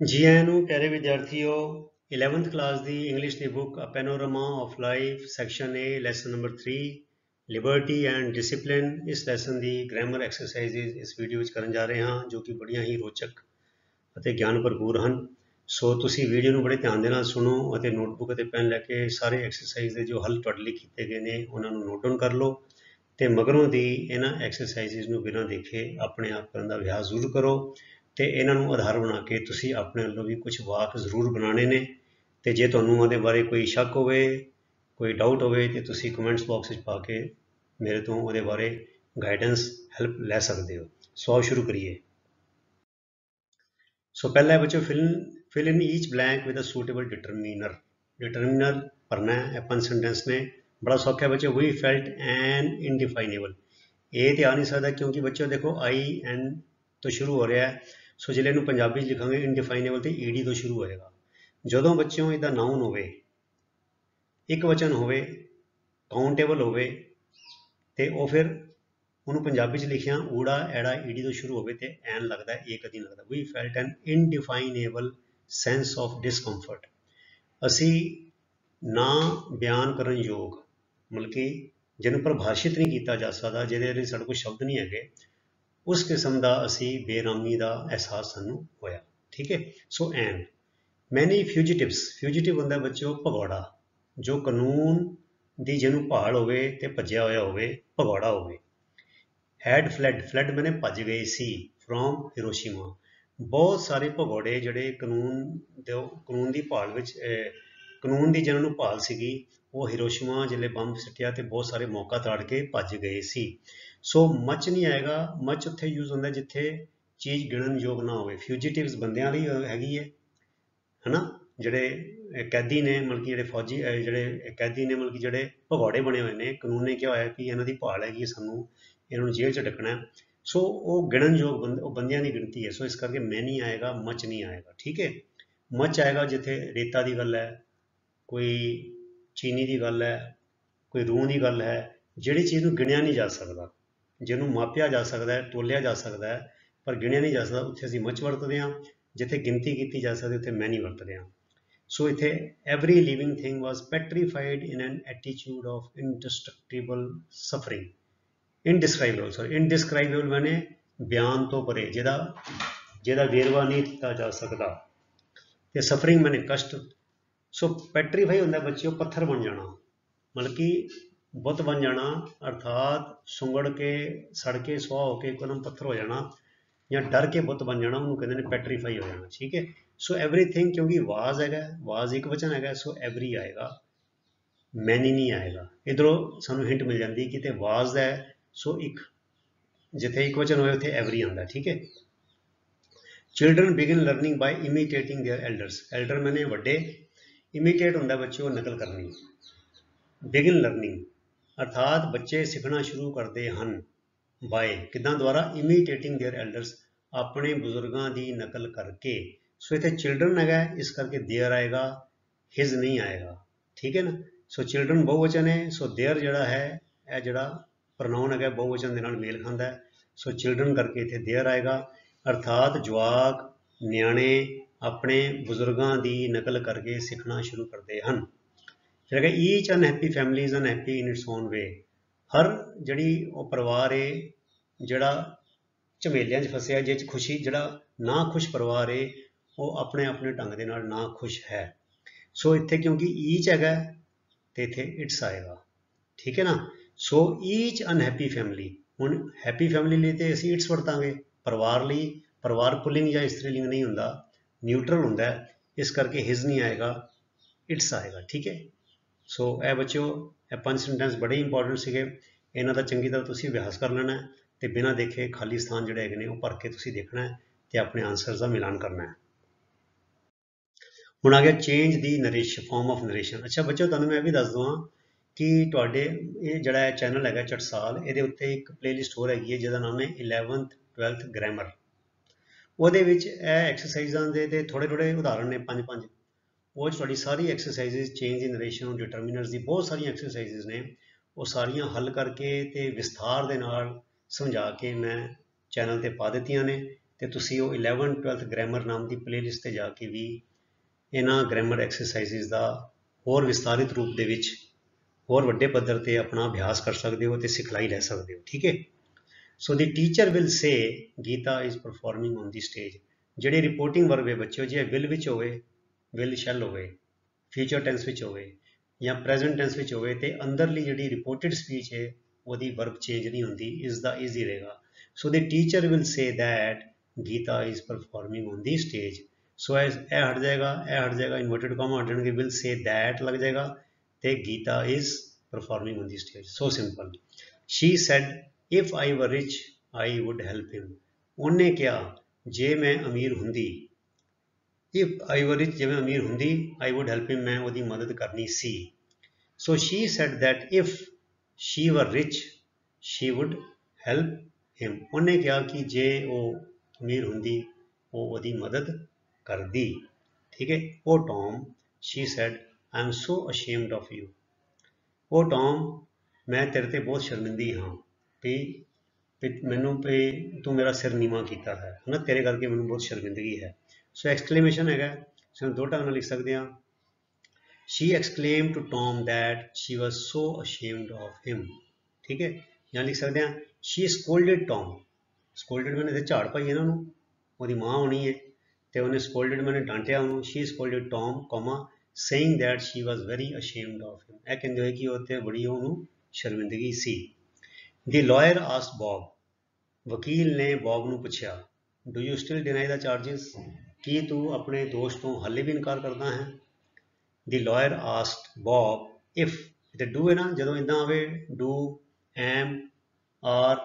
जी आਇਆਂ ਨੂੰ ਪਿਆਰੇ ਵਿਦਿਆਰਥੀਓ 11th ਕਲਾਸ ਦੀ ਇੰਗਲਿਸ਼ ਦੀ book a panorama of life section A lesson number 3 liberty and discipline. ਇਸ ਲੈਸਨ ਦੀ ਗ੍ਰਾਮਰ ਐਕਸਰਸਾਈਜ਼ਸ ਇਸ ਵੀਡੀਓ ਵਿੱਚ ਕਰਨ ਜਾ ਰਹੇ ਹਾਂ ਜੋ ਕਿ ਬੜੀਆਂ ਹੀ ਰੋਚਕ ਅਤੇ ਗਿਆਨ ਭਰਪੂਰ ਹਨ। ਸੋ ਤੁਸੀਂ ਵੀਡੀਓ ਨੂੰ ਬੜੇ ਧਿਆਨ ਦੇ ਨਾਲ ਸੁਣੋ ਅਤੇ ਨੋਟਬੁੱਕ ਅਤੇ ਪੈਨ ਲੈ ਕੇ ਸਾਰੇ ਐਕਸਰਸਾਈਜ਼ ਦੇ ਜੋ ਹੱਲ ਤੁਹਾਡੇ ਲਈ ਕੀਤੇ ਗਏ ਨੇ ਉਹਨਾਂ ਨੂੰ ਨੋਟ ਡਾਊਨ ਕਰ ਲਓ ਤੇ ਮਗਰੋਂ ਦੀ ਇਹਨਾਂ ਐਕਸਰਸਾਈਜ਼ਸ ਨੂੰ ਬਿਨਾਂ ਦੇਖੇ ਆਪਣੇ ਆਪ ਕਰਨ ਦਾ ਅਭਿਆਸ ਜ਼ਰੂਰ ਕਰੋ ਤੇ ਇਹਨਾਂ ਨੂੰ ਆਧਾਰ ਬਣਾ ਕੇ ਤੁਸੀਂ ਆਪਣੇ ਵੱਲੋਂ ਵੀ ਕੁਝ ਵਾਕ ਜ਼ਰੂਰ ਬਣਾਉਣੇ ਨੇ। ਤੇ ਜੇ ਤੁਹਾਨੂੰ ਉਹਦੇ ਬਾਰੇ ਕੋਈ ਸ਼ੱਕ ਹੋਵੇ, ਕੋਈ ਡਾਊਟ ਹੋਵੇ ਤੇ ਤੁਸੀਂ ਕਮੈਂਟਸ ਬਾਕਸ ਵਿੱਚ ਪਾ ਕੇ ਮੇਰੇ ਤੋਂ ਉਹਦੇ ਬਾਰੇ ਗਾਈਡੈਂਸ ਹੈਲਪ ਲੈ ਸਕਦੇ ਹੋ। ਸੋ ਆਓ ਸ਼ੁਰੂ ਕਰੀਏ। सो पहला है बच्चों fill in each blank with a suitable determiner भरना है अपन सेंटेंस ने। बड़ा सौखा है बच्चों। वी फेल्ट एन इनडिफाइनेबल ए तो आ नहीं सकता क्योंकि बच्चों देखो आई एन तो शुरू हो रहा है। सो जिले पंजाबी लिखांगे इनडिफाइनेबल तो ईडी तो शुरू होएगा। जो बच्चों इसका नाउन हो एक वचन हो काउंटेबल हो फिर ਉਹਨੂੰ ਪੰਜਾਬੀ 'ਚ ਲਿਖਿਆ ਊੜਾ ਐੜਾ ਈੜੀ ਤੋਂ ਸ਼ੁਰੂ ਹੋਵੇ ਤੇ ਐਨ ਲੱਗਦਾ ਇਹ ਕਦੀ ਲੱਗਦਾ। We felt an indefinable sense of discomfort. ਅਸੀਂ ਨਾ ਬਿਆਨ ਕਰਨ ਯੋਗ ਮਤਲਬ ਕਿ ਜਿਹਨੂੰ ਪਰਿਭਾਸ਼ਿਤ ਨਹੀਂ ਕੀਤਾ ਜਾ ਸਕਦਾ, ਜਿਹਦੇ ਲਈ ਸਾਡੇ ਕੋਲ ਸ਼ਬਦ ਨਹੀਂ ਹੈਗੇ, ਉਸ ਕਿਸਮ ਦਾ ਅਸੀਂ ਬੇਰਾਮੀ ਦਾ ਅਹਿਸਾਸ ਸਾਨੂੰ ਹੋਇਆ। ਠੀਕ ਹੈ। ਸੋ ਐਨ ਮੈਨੀ ਫਿਊਜੀਟਿਵ ਹੁੰਦਾ ਬੱਚਿਓ ਭਗੌੜਾ, ਜੋ ਕਾਨੂੰਨ ਦੀ ਜਿਹਨੂੰ ਭਾਲ ਹੋਵੇ ਤੇ ਭੱਜਿਆ ਹੋਇਆ ਹੋਵੇ, ਭਗੌੜਾ ਹੋਵੇ। हैड फ्लैड मैंने भज गए सी फ्रॉम हिरोशिमा। बहुत सारे भगौड़े जोड़े कानून की भाल कानून की जिन्होंने भाल सी वो हिरोशिमा जिले बंब सिटिया तो बहुत सारे मौका ताड़ के भज गए सी। सो मच नहीं आएगा। मच उत्थे यूज होंगे जिथे चीज़ गिणन योग ना हो। फ्यूजिटिव्स बंदियां लई हैगी है ना, जोड़े कैदी ने मतलब कि जोड़े फौजी जोड़े कैदी ने मतलब कि जोड़े भगौड़े बने हुए हैं। कानून ने क्या होया कि इन्हों की भाल हैगी सानू इन्होंने जेल च ढकना है। सो वो गिणन योग बंदियां की गिनती है। सो इस करके मैं नहीं आएगा, मच नहीं आएगा। ठीक है। मच आएगा जिथे रेता की गल है, कोई चीनी की गल है, कोई रूह की गल है, जिहड़ी चीज़ नूं गिणिया नहीं जा सकता, जिन्हों मापिया जा सकता है, तोलिया जा सकता है पर गिणिया नहीं जा सकता, उत्थे असीं मच वरतदे हां। जिथे गिनती की जा सकती उत्थे मैं नहीं वरतदे हां। सो इत्थे every living thing was petrified in an attitude of indestructible suffering. Indescribable मैंने बयान तो परे जिहदा वेरवा नहीं दिता जा सकता, ते सफरिंग मैंने कष्ट। सो पेट्रीफाई होंदा बच्चों पत्थर बन जाना, मतलब कि बुत बन जाना, अर्थात सुंगड़ के सड़ के सुहा होकर एकदम पत्थर हो जाना या डर के बुत बन जाना, उन्होंने कहते हैं पेट्रीफाई हो जाना। ठीक है। सो एवरीथिंग क्योंकि वाज है, वाज एक वचन है, सो एवरी आएगा, मैनी नहीं आएगा। इधरों सानू हिंट मिल जाती कि ते वाज है, सो एक जिथे एक वचन हो एवरी आता है। ठीक है। Children begin learning by imitating their elders. Elder मैंने वड्डे, इमीटेट होंगे बच्चों नकल करनी। बिगिन लर्निंग अर्थात बच्चे सीखना शुरू करते हैं बाय किदा द्वारा इमीटेटिंग देयर एल्डर्स, अपने बुजुर्गों की नकल करके। सो इतने चिल्ड्रन है इस करके देयर आएगा, हिज नहीं आएगा। ठीक है ना। सो चिल्ड्रन बहुवचन है, सो देयर जड़ा है यह जड़ा प्रनाउन है बहुवचन के नाल मेल खाता है। सो चिल्ड्रन करके इतने देयर आएगा, अर्थात जवाक न्याणे अपने बुजुर्गों की नकल करके सीखना शुरू करते हैं। फिर है each unhappy family is unhappy in its own way. हर जड़ी वो परिवार है जड़ा झमेलियां फसिया, जिस खुशी जड़ा ना खुश परिवार है वो अपने अपने ढंग के नाल ना खुश है। सो इत्थे क्योंकि ईच है तो इत्थे इट्स आएगा। ठीक है ना। सो ईच अनहैप्पी फैमिली, हुण हैप्पी फैमिली लिए तो असीं इट्स वरतांगे, परिवार लिए परिवार पुलिंग या स्त्रीलिंग नहीं होंदा, न्यूट्रल होंदा है, इस करके हिज नहीं आएगा, इट्स आएगा। ठीक है। सो ए बच्चों ए 5 सेंटेंस बड़े इंपॉर्टेंट सीगे, इन्हां दा चंगी तरह तुसीं अभ्यास कर लेना है ते बिना देखे खाली स्थान जिहड़े हैगे ने वो भर के तुसीं देखना है ते अपने आंसर्स का मिलान करना है। हुण आ गया change the narration, form of narration. अच्छा बच्चों तुहानूं मैं भी दस दवां कि तुहाडे ये जिहड़ा चैनल है चटसाल, ये उत्ते एक प्लेलिस्ट होर हैगी है जिहदा नाम है 11th 12th ग्रामर। ਉਹਦੇ ਵਿੱਚ ਇਹ ਐਕਸਰਸਾਈਜ਼ਾਂ ਦੇ ਤੇ ਥੋੜੇ ਥੋੜੇ ਉਦਾਹਰਣ ਨੇ 5-5, ਉਹ 'ਚ ਤੁਹਾਡੀ ਸਾਰੀ ਐਕਸਰਸਾਈਜ਼ਸ ਚੇਂਜ ਇਨ ਨਰੇਸ਼ਨ ਡਿਟਰਮੀਨਰਸ ਦੀ ਬਹੁਤ ਸਾਰੀਆਂ ਐਕਸਰਸਾਈਜ਼ਸ ਨੇ, ਉਹ ਸਾਰੀਆਂ ਹੱਲ ਕਰਕੇ ਤੇ ਵਿਸਥਾਰ ਦੇ ਨਾਲ ਸਮਝਾ ਕੇ ਮੈਂ ਚੈਨਲ ਤੇ ਪਾ ਦਿੱਤੀਆਂ ਨੇ। ਤੇ ਤੁਸੀਂ ਉਹ 11 12th ਗ੍ਰਾਮਰ ਨਾਮ ਦੀ ਪਲੇਲਿਸਟ ਤੇ ਜਾ ਕੇ ਵੀ ਇਹਨਾਂ ਗ੍ਰਾਮਰ ਐਕਸਰਸਾਈਜ਼ਸ ਦਾ ਹੋਰ ਵਿਸਤਾਰਿਤ ਰੂਪ ਦੇ ਵਿੱਚ ਹੋਰ ਵੱਡੇ ਪੱਧਰ ਤੇ ਆਪਣਾ ਅਭਿਆਸ ਕਰ ਸਕਦੇ ਹੋ ਤੇ ਸਿਖਲਾਈ ਲੈ ਸਕਦੇ ਹੋ। ਠੀਕ ਹੈ। So the teacher will say Geeta is performing on the stage. ਜਿਹੜੇ ਰਿਪੋਰਟਿੰਗ ਵਰਬ ਹੈ ਬੱਚਿਓ, ਜੇ ਵਿਲ ਵਿੱਚ ਹੋਵੇ, ਵਿਲ ਸ਼ੈਲ ਹੋਵੇ, ਫਿਊਚਰ ਟੈਂਸ ਵਿੱਚ ਹੋਵੇ ਜਾਂ ਪ੍ਰੈਜ਼ੈਂਟ ਟੈਂਸ ਵਿੱਚ ਹੋਵੇ ਤੇ ਅੰਦਰਲੀ ਜਿਹੜੀ ਰਿਪੋਰਟਡ ਸਪੀਚ ਹੈ ਉਹਦੀ ਵਰਬ ਚੇਂਜ ਨਹੀਂ ਹੁੰਦੀ, ਇਸ ਦਾ ਇਜ਼ ਹੀ ਰਹੇਗਾ। So the teacher will say that Geeta is performing on the stage. So ਇਹ ਹਟ ਜਾਏਗਾ, ਇਨਵਰਟਡ ਕਾਮਾ ਹਟ ਜਾਣਗੇ, ਵਿਲ ਸੇ ਦੈਟ ਲੱਗ ਜਾਏਗਾ ਤੇ Geeta is performing on the stage. So simple. She said if I were rich I would help him. ਉਹਨੇ ਕਿਹਾ ਜੇ ਮੈਂ ਅਮੀਰ ਹੁੰਦੀ, ਇਫ ਆਈ ਵਰ ਰਿਚ, ਜੇ ਮੈਂ ਅਮੀਰ ਹੁੰਦੀ, ਆਈ ਵੁੱਡ ਹੈਲਪ ਹਿਮ, ਮੈਂ ਉਹਦੀ ਮਦਦ ਕਰਨੀ ਸੀ। So she said that if she were rich she would help him. ਉਹਨੇ ਕਿਹਾ ਕਿ ਜੇ ਉਹ ਅਮੀਰ ਹੁੰਦੀ ਉਹ ਉਹਦੀ ਮਦਦ ਕਰਦੀ। ਠੀਕ ਹੈ। ਉਹ Tom, she said I am so ashamed of you. ਉਹ ਟੌਮ, ਮੈਂ ਤੇਰੇ ਤੇ ਬਹੁਤ ਸ਼ਰਮਿੰਦੀ ਹਾਂ ਵੀ ਮੈਨੂੰ ਵੀ ਤੂੰ ਮੇਰਾ ਸਿਰ ਨੀਵਾਂ ਕੀਤਾ ਹੈ ਨਾ, ਤੇਰੇ ਕਰਕੇ ਮੈਨੂੰ ਬਹੁਤ ਸ਼ਰਮਿੰਦਗੀ ਹੈ। ਸੋ ਐਕਸਕਲੇਮੇਸ਼ਨ ਹੈਗਾ, ਸਾਨੂੰ ਦੋ ਢੰਗ ਨਾਲ ਲਿਖ ਸਕਦੇ ਹਾਂ। She exclaim to Tom that she was so ashamed of him. ਠੀਕ ਹੈ। ਜਾਂ ਲਿਖ ਸਕਦੇ ਹਾਂ ਸ਼ੀ ਸਕੋਲਡਡ ਟੌਮ। ਸਕੋਲਡਡ ਮੈਨੇ ਤੇ ਝਾੜ ਪਾਈ ਇਹਨਾਂ ਨੂੰ, ਉਹਦੀ ਮਾਂ ਹੋਣੀ ਹੈ ਤੇ ਉਹਨੇ ਸਕੋਲਡਡ ਮੈਨੇ ਡਾਂਟਿਆ ਉਹਨੂੰ। She scolded Tom comma saying that she was very ashamed of him. ਇਹ ਕਹਿੰਦੇ ਹੋਏ ਕਿ ਉਹ ਤੇ ਬੜੀ ਉਹਨੂੰ ਸ਼ਰਮਿੰਦਗੀ ਸੀ। The lawyer asked Bob. ਵਕੀਲ ਨੇ ਬੌਬ ਨੂੰ ਪੁੱਛਿਆ do you still deny the charges. ਕੀ ਤੂੰ ਆਪਣੇ ਦੋਸ਼ ਤੋਂ ਹਾਲੇ ਵੀ ਇਨਕਾਰ ਕਰਦਾ ਹੈ। The lawyer asked Bob if, ਤੇ ਡੂ ਹੈ ਨਾ, ਜਦੋਂ ਇੱਦਾਂ ਆਵੇ ਡੂ, ਐਮ, ਆਰ,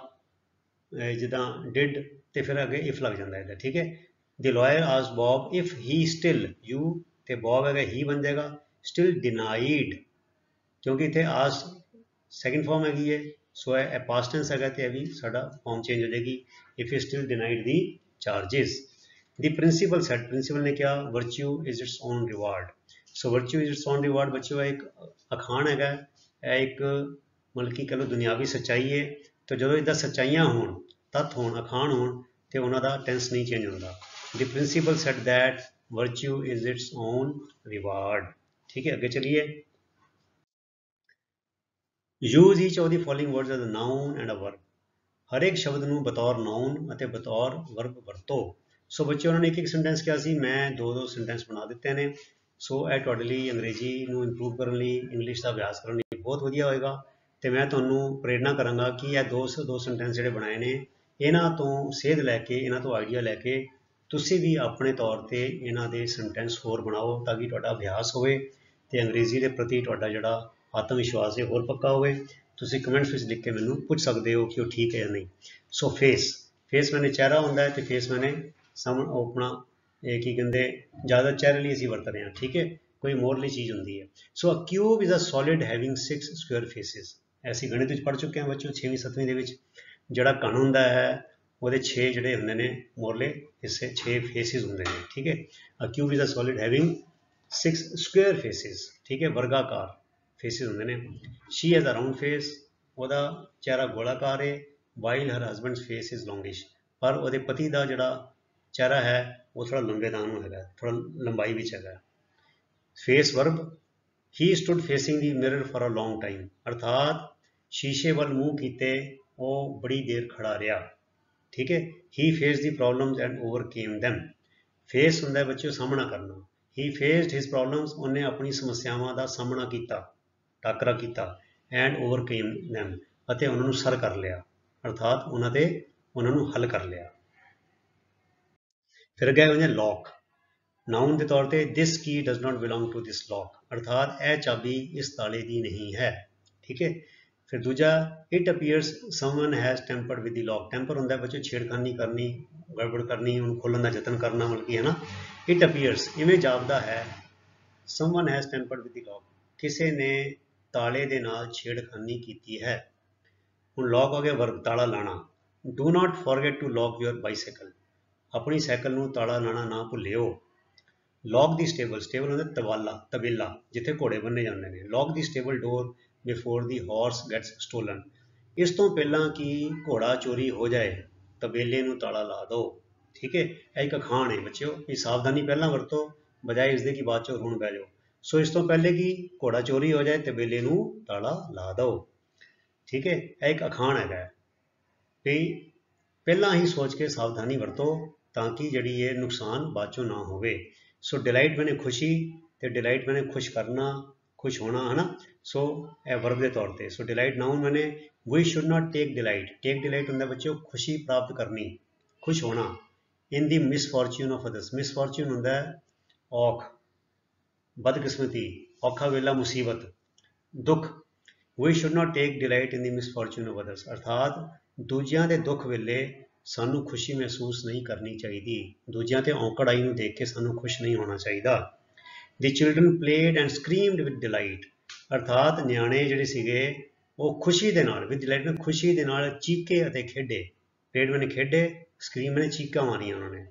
ਜਿੱਦਾਂ ਡਿਡ ਤੇ ਫਿਰ ਅੱਗੇ ਇਫ ਲੱਗ ਜਾਂਦਾ ਹੈ। ਠੀਕ ਹੈ। The lawyer asked Bob if he still, you ਤੇ ਬੌਬ ਹੈਗਾ ਹੀ ਬਣ ਜਾਏਗਾ, ਸਟਿਲ ਡਿਨਾਈਡ, ਕਿਉਂਕਿ ਇੱਥੇ ਆਸ ਸੈਕਿੰਡ ਫਾਰਮ ਹੈਗੀ ਹੈ। ਸੋ ਇਹ ਪਾਸਟ ਟੈਂਸ ਹੈਗਾ ਤੇ ਇਹ ਵੀ ਸਾਡਾ ਫਾਰਮ ਚੇਂਜ ਹੋ ਜਾਏਗੀ if you still denied the charges. The principal sad, principal ਨੇ ਕਿਹਾ ਵਰਚੂ is it's on reward. So ਵਰਚੂ is it's on reward ਬੱਚਿਓ ਇੱਕ ਅਖਾਣ ਹੈਗਾ, ਇਹ ਇੱਕ ਮਤਲਬ ਕਿ ਕਹਿ ਲਓ ਦੁਨਿਆਵੀ ਸੱਚਾਈ ਹੈ। ਤੇ ਜਦੋਂ ਇੱਦਾਂ ਸੱਚਾਈਆਂ ਹੋਣ, ਤੱਥ ਹੋਣ, ਅਖਾਣ ਹੋਣ ਤੇ ਉਹਨਾਂ ਦਾ ਟੈਂਸ ਨਹੀਂ ਚੇਂਜ ਹੁੰਦਾ। ਦੀ principal said that ਵਰਚੂ is it's on reward. ਠੀਕ ਹੈ। ਅੱਗੇ ਚਲੀਏ। use each of the following words as a noun and a verb। ਹਰ ਇੱਕ ਸ਼ਬਦ ਨੂੰ ਬਤੌਰ ਨਾਉਨ ਅਤੇ ਬਤੌਰ ਵਰਬ ਵਰਤੋ। ਸੋ ਬੱਚੇ ਉਹਨਾਂ ਨੇ ਇੱਕ ਸੈਂਟੈਂਸ ਕਿਹਾ ਸੀ, ਮੈਂ ਦੋ ਸੈਂਟੈਂਸ ਬਣਾ ਦਿੱਤੇ ਨੇ। ਸੋ ਇਹ ਤੁਹਾਡੇ ਲਈ ਅੰਗਰੇਜ਼ੀ ਨੂੰ ਇੰਪਰੂਵ ਕਰਨ ਲਈ, ਇੰਗਲਿਸ਼ ਦਾ ਅਭਿਆਸ ਕਰਨ ਲਈ ਬਹੁਤ ਵਧੀਆ ਹੋਏਗਾ ਤੇ ਮੈਂ ਤੁਹਾਨੂੰ ਪ੍ਰੇਰਨਾ ਕਰਾਂਗਾ ਕਿ ਇਹ ਦੋ ਸੈਂਟੈਂਸ ਜਿਹੜੇ ਬਣਾਏ ਨੇ ਇਹਨਾਂ ਤੋਂ ਸੇਧ ਲੈ ਕੇ, ਇਹਨਾਂ ਤੋਂ ਆਈਡੀਆ ਲੈ ਕੇ ਤੁਸੀਂ ਵੀ ਆਪਣੇ ਤੌਰ ਤੇ ਇਹਨਾਂ ਦੇ ਸੈਂਟੈਂਸ ਹੋਰ ਬਣਾਓ ਤਾਂ ਕਿ ਤੁਹਾਡਾ ਅਭਿਆਸ ਹੋਵੇ ਤੇ ਅੰਗਰੇਜ਼ੀ ਦੇ ਪ੍ਰਤੀ ਤੁਹਾਡਾ ਜਿਹੜਾ ਆਤਮ ਵਿਸ਼ਵਾਸ ਹੈ ਹੋਰ ਪੱਕਾ ਹੋਵੇ। ਤੁਸੀਂ ਕਮੈਂਟਸ ਵਿੱਚ ਲਿਖ ਕੇ ਮੈਨੂੰ ਪੁੱਛ ਸਕਦੇ ਹੋ ਕਿ ਉਹ ਠੀਕ ਹੈ ਜਾਂ ਨਹੀਂ। ਸੋ ਫੇਸ ਮੈਨੇ ਚਿਹਰਾ ਹੁੰਦਾ ਹੈ ਤੇ ਫੇਸ ਮੈਨੇ ਆਪਣਾ ਇਹ ਕੀ ਕਹਿੰਦੇ ਜ਼ਿਆਦਾ ਚਿਹਰੇ ਲਈ ਅਸੀਂ ਵਰਤ ਰਹੇ ਹਾਂ। ਠੀਕ ਹੈ। ਕੋਈ ਮੋਰਲੀ ਚੀਜ਼ ਹੁੰਦੀ ਹੈ। So a cube is a solid having 6 square faces. ਅਸੀਂ ਗਣਿਤ ਵਿੱਚ ਪੜ੍ਹ ਚੁੱਕੇ ਹਾਂ ਬੱਚਿਓ 6ਵੀਂ 7ਵੀਂ ਦੇ ਵਿੱਚ। ਜਿਹੜਾ ਘਣ ਹੁੰਦਾ ਹੈ ਉਹਦੇ 6 ਜਿਹੜੇ ਹੁੰਦੇ ਨੇ ਮੋਰਲੇ ਹਿੱਸੇ, 6 ਫੇਸਿਸ ਹੁੰਦੇ ਨੇ। ਠੀਕ ਹੈ। A cube is a solid having 6 square faces. ਠੀਕ ਹੈ। ਵਰਗਾਕਾਰ ਫੇਸਿਸ ਹੁੰਦੇ ਨੇ। She has a round face, ਉਹਦਾ ਚਿਹਰਾ ਗੋਲਾਕਾਰ ਹੈ। While her husband's face is longish, ਪਰ ਉਹਦੇ ਪਤੀ ਦਾ ਜਿਹੜਾ ਚਿਹਰਾ ਹੈ ਉਹ ਥੋੜਾ ਲੰਬੇਦਾਨ ਨੂੰ ਹੈਗਾ, ਥੋੜਾ ਲੰਬਾਈ ਵਿੱਚ ਹੈਗਾ। Face verb, he stood facing the mirror for a long time, ਅਰਥਾਤ ਸ਼ੀਸ਼ੇ ਵੱਲ ਮੂੰਹ ਕੀਤੇ ਉਹ ਬੜੀ ਦੇਰ ਖੜਾ ਰਿਹਾ। ਠੀਕ ਹੈ। ਹੀ face the problems and ਓਵਰਕੇਮ them. Face ਹੁੰਦਾ ਬੱਚਿਓ ਸਾਹਮਣਾ ਕਰਨਾ। ਹੀ ਫੇਸਡ ਹਿਸ ਪ੍ਰੋਬਲਮਸ, ਉਹਨੇ ਆਪਣੀ ਸਮੱਸਿਆਵਾਂ ਦਾ ਸਾਹਮਣਾ ਕੀਤਾ, ਟਾਕਰਾ ਕੀਤਾ। ਐਂਡ ਓਵਰਕੇਮ ਦੈਮ, ਅਤੇ ਉਹਨਾਂ ਨੂੰ ਸਰ ਕਰ ਲਿਆ, ਅਰਥਾਤ ਉਹਨਾਂ ਨੂੰ ਹੱਲ ਕਰ ਲਿਆ। ਫਿਰ ਅੱਗੇ ਹੁੰਦੇ ਲੌਕ। ਨਾਊਨ ਦੇ ਤੌਰ ਤੇ this key does not belong to this lock, ਅਰਥਾਤ ਇਹ ਚਾਬੀ ਇਸ ਤਾਲੇ ਦੀ ਨਹੀਂ ਹੈ। ਠੀਕ ਹੈ। ਫਿਰ ਦੂਜਾ it appears someone has tempered with the lock. Temper ਹੁੰਦਾ ਬੱਚੇ ਛੇੜਖਾਨੀ ਕਰਨੀ, ਗੜਬੜ ਕਰਨੀ, ਉਹਨੂੰ ਖੋਲ੍ਹਣ ਦਾ ਯਤਨ ਕਰਨਾ, ਮਤਲਬ ਕਿ ਹੈ ਨਾ। ਇਟ ਅਪੀਅਰਸ ਇਵੇਂ ਜਾਪਦਾ ਹੈ, someone has tempered with the lock, ਕਿਸੇ ਨੇ ਤਾਲੇ ਦੇ ਨਾਲ ਛੇੜਖਾਨੀ ਕੀਤੀ ਹੈ। ਹੁਣ ਲੌਕ ਹੋ ਗਿਆ ਵਰਬ, ਤਾਲਾ ਲਾਣਾ। Do not forget to lock your bicycle, ਆਪਣੀ ਸਾਈਕਲ ਨੂੰ ਤਾਲਾ ਲਾਣਾ ਨਾ ਭੁੱਲਿਓ। ਲੌਕ ਦੀ ਸਟੇਬਲ, ਸਟੇਬਲ ਹੁੰਦਾ ਤਬੇਲਾ ਜਿੱਥੇ ਘੋੜੇ ਬੰਨੇ ਜਾਂਦੇ ਨੇ। Lock the stable door before the horse gets stolen, ਇਸ ਤੋਂ ਪਹਿਲਾਂ ਕਿ ਘੋੜਾ ਚੋਰੀ ਹੋ ਜਾਏ ਤਬੇਲੇ ਨੂੰ ਤਾਲਾ ਲਾ ਦਿਓ। ठीक है, एक अखान है बच्चों कि सावधानी पहला वरतो बजाय इसके कि बाद चो रूण बह जाओ। सो इस तो पहले कि घोड़ा चोरी हो जाए तो बेले नूं ताला ला दो। ठीक है, एक अखान है भी पहला ही सोच के सावधानी वरतो ताकि जड़ी ये नुकसान बाद चो ना होवे। सो डिलाइट मैंने खुशी ते डिलाइट मैंने खुश करना, खुश होना है ना। सो ए वर्ब के तौर पे सो डिलाइट नाउन मैंने we should not take delight होंगे बच्चों खुशी प्राप्त करनी, खुश होना। In the misfortune of others, misfortune होंगे औख, बदकिस्मती, औखा वेला मुसीबत, दुख। We should not take delight in the misfortune of others अर्थात दूजिਆਂ ਦੇ दुख वेले सानू खुशी महसूस नहीं करनी चाहिए, दूजिਆਂ ਤੇ ਔਂਕੜ ਆਈ ਨੂੰ देख के सानू खुश नहीं होना चाहिए। The children played and screamed with delight अर्थात ਨਿਆਣੇ ਜਿਹੜੇ ਸੀਗੇ ਉਹ ਖੁਸ਼ੀ ਦੇ ਨਾਲ with delight में खुशी ਦੇ ਨਾਲ ਚੀਕੇ ਅਤੇ ਖੇਡੇ। played मैंने खेडे, scream मैंने चीਕਾਂ मारियां ਉਹਨਾਂ ਨੇ।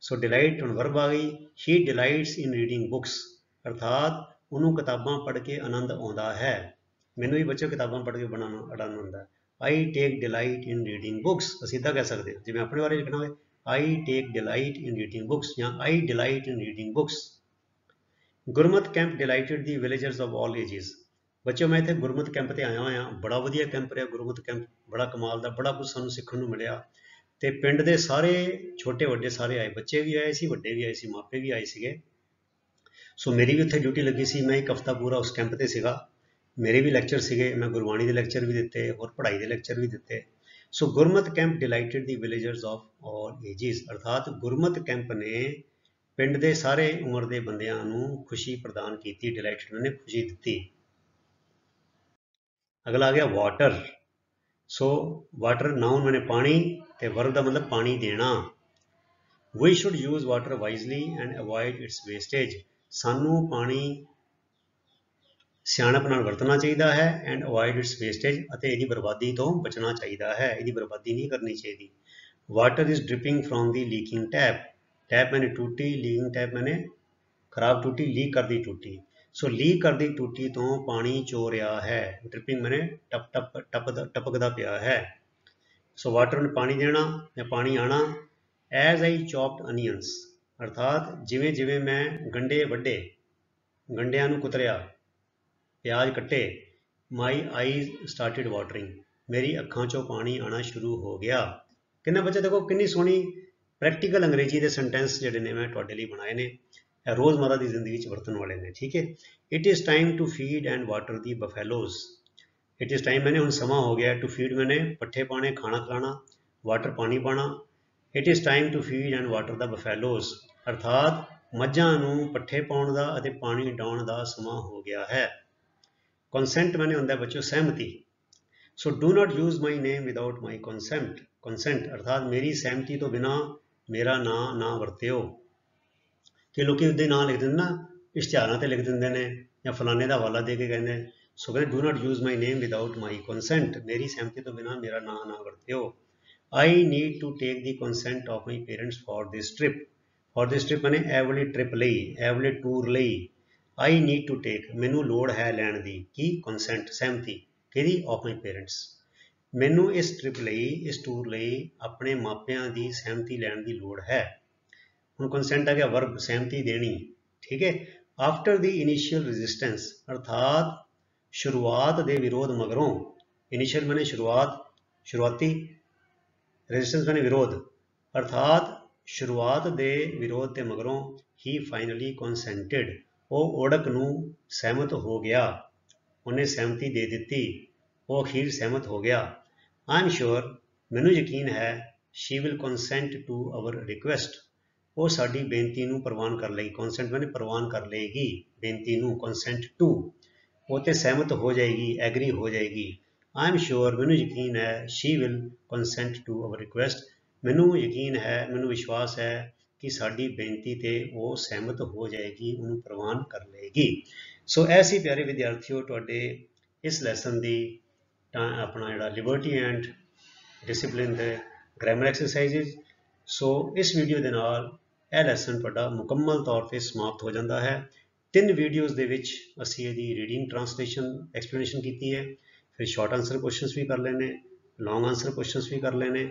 सो डिलाइट ਹੁਣ वर्ब आ गई। he delights in reading books अर्थात ਉਹਨੂੰ ਕਿਤਾਬਾਂ ਪੜ੍ਹ ਕੇ ਆਨੰਦ ਆਉਂਦਾ ਹੈ। ਮੈਨੂੰ ਵੀ ਬੱਚਿਓ ਕਿਤਾਬਾਂ ਪੜ੍ਹ ਕੇ ਬੜਾ ਆਨੰਦ ਆਉਂਦਾ ਹੈ। I take delight in reading books ਅਸੀਂ ਇੱਦਾਂ ਕਹਿ ਸਕਦੇ ਹਾਂ, ਜਿਵੇਂ ਆਪਣੇ ਬਾਰੇ ਲਿਖਣਾ ਹੋਵੇ I take delight in reading books ਜਾਂ I delight in reading books। Gurmat camp delighted the villagers of all ages ਬੱਚਿਓ ਮੈਂ ਇੱਥੇ ਗੁਰਮਤ ਕੈਂਪ ਤੇ ਆਇਆ ਹੋਇਆ, ਬੜਾ ਵਧੀਆ ਕੈਂਪ ਰਿਹਾ ਗੁਰਮਤ ਕੈਂਪ, ਬੜਾ ਕਮਾਲ ਦਾ, ਬੜਾ ਕੁਝ ਸਾਨੂੰ ਸਿੱਖਣ ਨੂੰ ਮਿਲਿਆ ਤੇ ਪਿੰਡ ਦੇ ਸਾਰੇ ਛੋਟੇ ਵੱਡੇ ਸਾਰੇ ਆਏ, ਬੱਚੇ ਵੀ ਆਏ ਸੀ, ਵੱਡੇ ਵੀ ਆਏ ਸੀ, ਮਾਪੇ ਵੀ ਆਏ ਸੀਗੇ। ਸੋ ਮੇਰੀ ਵੀ ਉੱਥੇ ਡਿਊਟੀ ਲੱਗੀ ਸੀ, ਮੈਂ ਇੱਕ ਹਫ਼ਤਾ ਪੂਰਾ ਉਸ ਕੈਂਪ ਤੇ ਸੀਗਾ। मेरे भी लैक्चर सीगे, मैं गुरबाणी के लैक्चर भी दिते और पढ़ाई के लैक्चर भी दिते। So Gurmat camp delighted the villagers of all ages अर्थात गुरमत कैंप ने पिंड के सारे उम्र के बंदियां नूं खुशी प्रदान की, डिलाइटेड ने खुशी दी। अगला आ गया वाटर। सो वाटर नाउन मैंने पानी ते वर्ब का मतलब पानी देना। We should use water wisely and avoid its wastage सानू पानी ਸਿਆਣਪ ਨਾਲ ਵਰਤਣਾ ਚਾਹੀਦਾ ਹੈ ਐਂਡ ਅਵॉइड ਇਟਸ ਵੇਸਟੇਜ ਅਤੇ ਇਹਦੀ ਬਰਬਾਦੀ ਤੋਂ ਬਚਣਾ ਚਾਹੀਦਾ ਹੈ, ਇਹਦੀ ਬਰਬਾਦੀ ਨਹੀਂ ਕਰਨੀ ਚਾਹੀਦੀ। Water is dripping from the leaking tap, tap ਮੈंने टूटी, ਲੀਕਿੰਗ ਟੈਪ मैंने ਖਰਾਬ ਟੂਟੀ, ਲੀਕ ਕਰਦੀ ਟੂਟੀ। ਸੋ ਲੀਕ ਕਰਦੀ ਟੂਟੀ ਤੋਂ ਪਾਣੀ ਚੋ ਰਿਹਾ ਹੈ, ਡ੍ਰਿਪਿੰਗ मैंने ਟਪਕਦਾ ਪਿਆ ਹੈ। ਸੋ ਵਾਟਰ ਨੇ ਪਾਣੀ ਦੇਣਾ ਜਾਂ ਪਾਣੀ ਆਣਾ। ਐਜ਼ ਆਈ ਚੌਪਡ ਅਨੀਅਨਸ ਅਰਥਾਤ ਜਿਵੇਂ ਜਿਵੇਂ ਮੈਂ ਗੰਡੇ ਵੱਡੇ, ਗੰਡਿਆਂ ਨੂੰ ਕੁਤਰਿਆ, प्याज कट्टे, माई आईज स्टार्टिड वाटरिंग मेरी अखां चों पानी आना शुरू हो गया। किन्ने बच्चे देखो कितनी सोहनी प्रैक्टिकल अंग्रेजी के सेंटेंस जिहड़े ने मैं तुहाडे लई बनाए ने, रोज़मर्रा की जिंदगी च वरतन वाले ने। ठीक है, it is time to feed and water the buffaloes. It is time मैंने हुण समा हो गया, टू फीड मैंने पट्ठे पाने, खाना खिलाना, वाटर पानी पाना। It is time to feed and water the buffaloes अर्थात मझां नूं पट्ठे पाउण दा अते पानी डाउण दा समा हो गया है। कंसेंट मैंने होंगे बच्चों सहमति। So do not use my name without my consent, consent अर्थात मेरी सहमति तो बिना मेरा नां ना वरत्यो। कि लोग उसके नां लिख देंगे ना, इश्तिहारां ते लिख देंगे ने या फलाने का हवाला दे के कहते। सो कहते do not use my name without my consent मेरी सहमति तो बिना मेरा नां ना वरत्यो। I need to take the consent of my parents for this trip, for this trip मैंने ए वाली ट्रिप लई, ए वाले टूर लई। आई नीड टू टेक मैनू लोड़ है लैण दी की कंसेंट सहमति किहदी ऑफ माई पेरेंट्स, मैनू इस ट्रिप लई इस टूर लई अपने मापियां दी सहमति लैण दी लोड़ है। हुण कंसेंट आ गया वर्ब सहमति देनी। ठीक है, आफ्टर द इनिशियल रेजिस्टेंस अर्थात शुरुआत दे विरोध मगरों, इनिशियल मैंने शुरुआत, शुरुआती, रेजिस्टेंस मैंने विरोध अर्थात शुरुआत दे विरोध के मगरों ही फाइनली कंसेंटेड ਉਹ ओढ़क ਨੂੰ सहमत हो गया, उन्हें सहमति दे दी, वो अखीर सहमत हो गया। आई एम श्योर मैनू यकीन है she will consent to our request वो साड़ी बेनती नू प्रवान कर लेगी, कंसेंट मैंने प्रवान कर लेगी, बेनती नू कंसेंट टू वो तो सहमत हो जाएगी, एग्री हो जाएगी। आई एम श्योर मैनू यकीन है she will consent to our request मैनू यकीन है, मैनू विश्वास है कि साड़ी बेनती ते वो सहमत हो जाएगी, उन्होंने प्रवान कर लेगी। सो ऐसी प्यारे विद्यार्थियों तुहाडे इस लैसन की अपना जिहड़ा लिबर्टी एंड डिसिपलिन दे ग्रामर एक्सरसाइजिज। सो इस वीडियो के नाल यह लैसन तुहाडा मुकम्मल तौर पर समाप्त हो जाता है। 3 वीडियोज़ दे विच असीं इहदी रीडिंग ट्रांसलेशन एक्सप्लेनेशन की है, फिर शॉर्ट आंसर क्वेश्चनस भी कर लेने, लॉन्ग आंसर क्वेश्चनस भी कर लेने,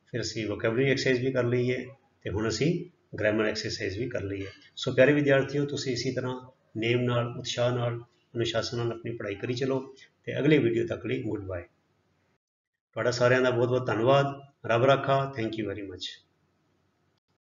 फिर असीं वोकैबलरी एक्सरसाइज भी कर ली है, ਤੇ ਹੁਣ ਅਸੀਂ ਗ੍ਰਾਮਰ ਐਕਸਰਸਾਈਜ਼ ਵੀ ਕਰ ਲਈ ਹੈ। ਸੋ ਪਿਆਰੇ ਵਿਦਿਆਰਥੀਓ, ਤੁਸੀਂ ਇਸੇ ਤਰ੍ਹਾਂ ਨੇਮ ਨਾਲ, ਉਤਸ਼ਾਹ ਨਾਲ, ਅਨੁਸ਼ਾਸਨ ਨਾਲ ਆਪਣੀ ਪੜ੍ਹਾਈ ਕਰੀ ਚਲੋ ਤੇ ਅਗਲੀ ਵੀਡੀਓ ਤੱਕ ਲਈ ਗੁੱਡ ਬਾਏ। ਤੁਹਾਡਾ ਸਾਰਿਆਂ ਦਾ ਬਹੁਤ ਬਹੁਤ ਧੰਨਵਾਦ। ਰੱਬ ਰਾਖਾ। Thank you very much.